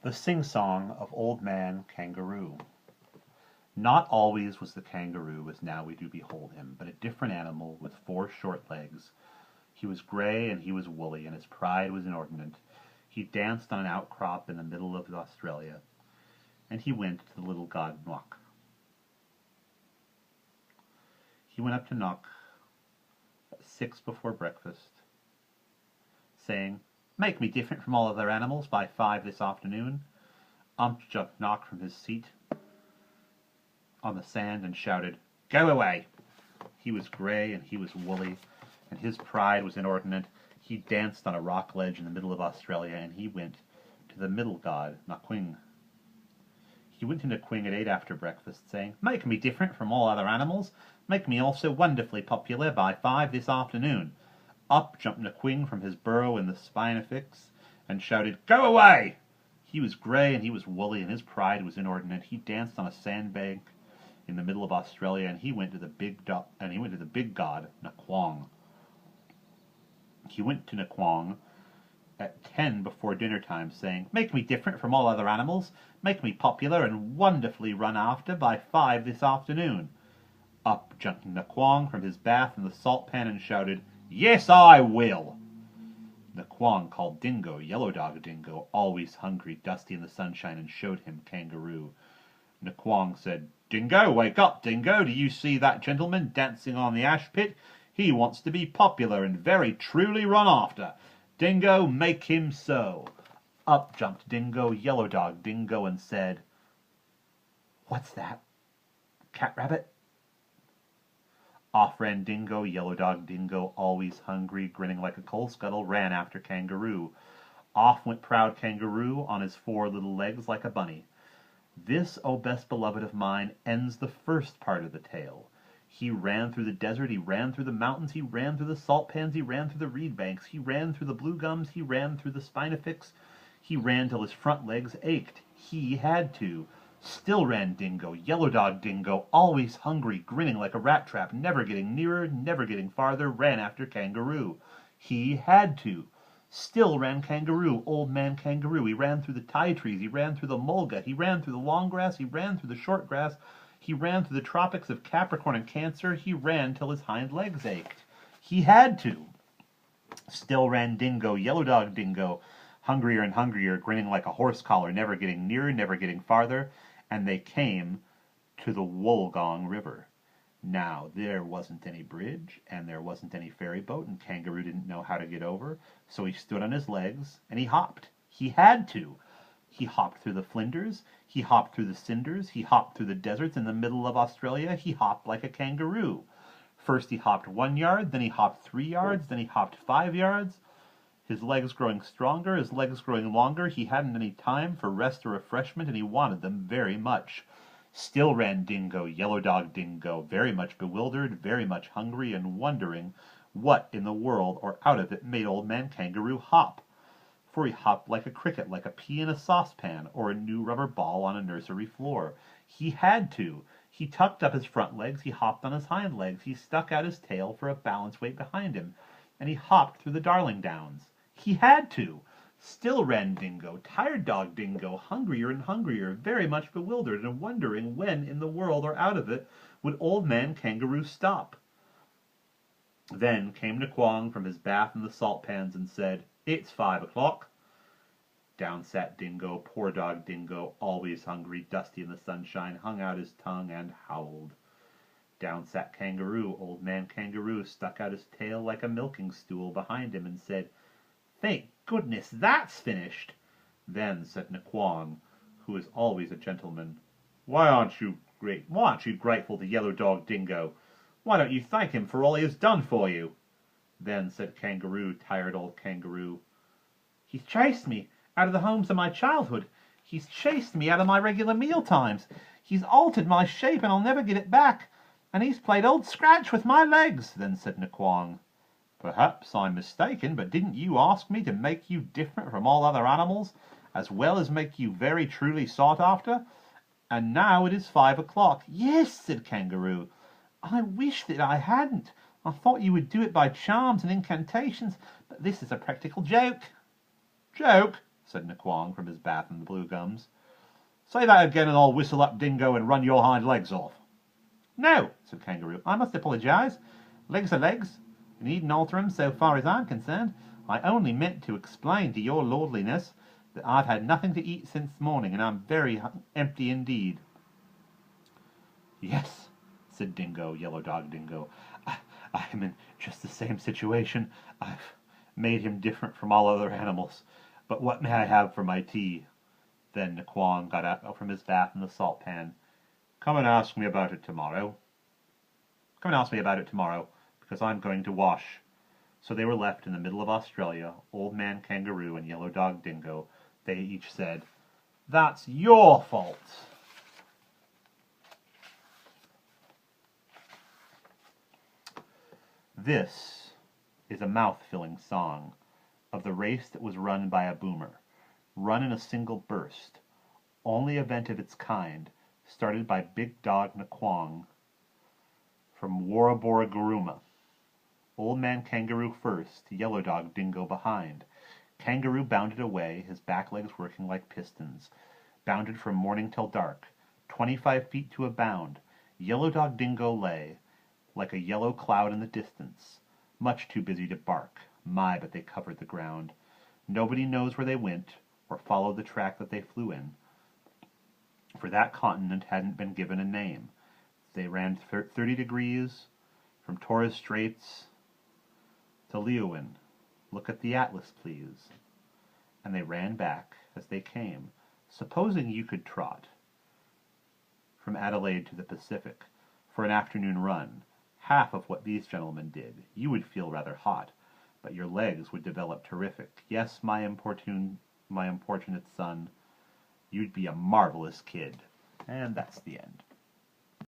The Sing-Song of Old Man Kangaroo. Not always was the kangaroo as now we do behold him, but a different animal with 4 short legs. He was grey and he was woolly, and his pride was inordinate. He danced on an outcrop in the middle of Australia, and he went to the little god Nock. He went up to Nock at 6 before breakfast, saying, "Make me different from all other animals by 5 this afternoon." Jumped Nock from his seat on the sand and shouted, "Go away!" He was grey and he was woolly, and his pride was inordinate. He danced on a rock ledge in the middle of Australia, and he went to the middle god, Nakwing. He went to Nakwing at 8 after breakfast, saying, "Make me different from all other animals. Make me also wonderfully popular by 5 this afternoon." Up jumped Nakwing from his burrow in the spinifex and shouted, "Go away!" He was grey and he was woolly, and his pride was inordinate. He danced on a sandbank in the middle of Australia, and he went to the big god, Nakwong. He went to Nakwong at 10 before dinner time, saying, "Make me different from all other animals. Make me popular and wonderfully run after by 5 this afternoon." Up jumped Nakwong from his bath in the salt pan and shouted, "Yes, I will!" Nakwong called Dingo, Yellow Dog Dingo, always hungry, dusty in the sunshine, and showed him Kangaroo. Nakwong said, "Dingo, wake up, Dingo! Do you see that gentleman dancing on the ash pit? He wants to be popular and very truly run after. Dingo, make him so." Up jumped Dingo, Yellow Dog Dingo, and said, "What's that? Cat rabbit?" Off ran Dingo, Yellow Dog Dingo, always hungry, grinning like a coal scuttle, ran after Kangaroo. Off went proud Kangaroo on his 4 little legs like a bunny. This, O best beloved of mine, ends the first part of the tale. He ran through the desert, he ran through the mountains, he ran through the salt pans, he ran through the reed banks, he ran through the blue gums, he ran through the spinifex, he ran till his front legs ached. He had to. Still ran Dingo, Yellow Dog Dingo, always hungry, grinning like a rat trap, never getting nearer, never getting farther, ran after Kangaroo. He had to. Still ran Kangaroo, Old Man Kangaroo. He ran through the ti trees, he ran through the mulga, he ran through the long grass, he ran through the short grass, he ran through the tropics of Capricorn and Cancer, he ran till his hind legs ached. He had to. Still ran Dingo, Yellow Dog Dingo, hungrier and hungrier, grinning like a horse collar, never getting nearer, never getting farther, and they came to the Wollongong River. Now, there wasn't any bridge, and there wasn't any ferry boat, and Kangaroo didn't know how to get over, so he stood on his legs, and he hopped. He had to. He hopped through the flinders, he hopped through the cinders, he hopped through the deserts in the middle of Australia, he hopped like a kangaroo. First he hopped 1 yard, then he hopped 3 yards, then he hopped 5 yards. His legs growing stronger, his legs growing longer, he hadn't any time for rest or refreshment, and he wanted them very much. Still ran Dingo, Yellow Dog Dingo, very much bewildered, very much hungry, and wondering what in the world or out of it made Old Man Kangaroo hop. For he hopped like a cricket, like a pea in a saucepan, or a new rubber ball on a nursery floor. He had to. He tucked up his front legs, he hopped on his hind legs, he stuck out his tail for a balance weight behind him, and he hopped through the Darling Downs. He had to. Still ran Dingo, Tired Dog Dingo, hungrier and hungrier, very much bewildered, and wondering when in the world or out of it would Old Man Kangaroo stop. Then came Nakwong from his bath in the salt pans and said, "It's 5 o'clock." Down sat Dingo, poor dog Dingo, always hungry, dusty in the sunshine, hung out his tongue and howled. Down sat Kangaroo. Old Man Kangaroo stuck out his tail like a milking stool behind him and said, "Thank goodness that's finished." Then said Nakwong, who is always a gentleman, Why aren't you grateful to Yellow Dog Dingo? Why don't you thank him for all he has done for you?" Then said Kangaroo, tired old Kangaroo, "He's chased me out of the homes of my childhood. He's chased me out of my regular meal times. He's altered my shape, and I'll never get it back. And he's played Old Scratch with my legs." Then said Nakwong, "Perhaps I'm mistaken, but didn't you ask me to make you different from all other animals, as well as make you very truly sought after? And now it is 5 o'clock. "Yes," said Kangaroo. "I wish that I hadn't. I thought you would do it by charms and incantations, but this is a practical joke." "Joke?" said Naquang from his bath in the blue gums. Say that again and I'll whistle up Dingo and run your hind legs off. No, said Kangaroo, I must apologise. Legs are legs. You needn't alter 'em so far as I'm concerned. I only meant to explain to your lordliness that I've had nothing to eat since morning, and I'm very empty indeed. Yes, said Dingo, Yellow Dog Dingo. I'm in just the same situation. I've made him different from all other animals. But what may I have for my tea? Then Naquang got out from his bath in the salt pan. Come and ask me about it tomorrow. Come and ask me about it tomorrow, because I'm going to wash. So they were left in the middle of Australia, Old Man Kangaroo and Yellow Dog Dingo. They each said, That's your fault. This is a mouth-filling song of the race that was run by a boomer, run in a single burst, only event of its kind, started by Big Dog Naquang from Warrabora Garuma. Old Man Kangaroo first, Yellow Dog Dingo behind. Kangaroo bounded away, his back legs working like pistons. Bounded from morning till dark, 25 feet to a bound. Yellow Dog Dingo lay, like a yellow cloud in the distance, much too busy to bark. My, but they covered the ground. Nobody knows where they went, or followed the track that they flew in, for that continent hadn't been given a name. They ran 30 degrees from Torres Straits to Leeuwin. Look at the atlas, please. And they ran back as they came. Supposing you could trot from Adelaide to the Pacific for an afternoon run, half of what these gentlemen did, you would feel rather hot, but your legs would develop terrific. Yes, my unfortunate son, you'd be a marvelous kid. And that's the end.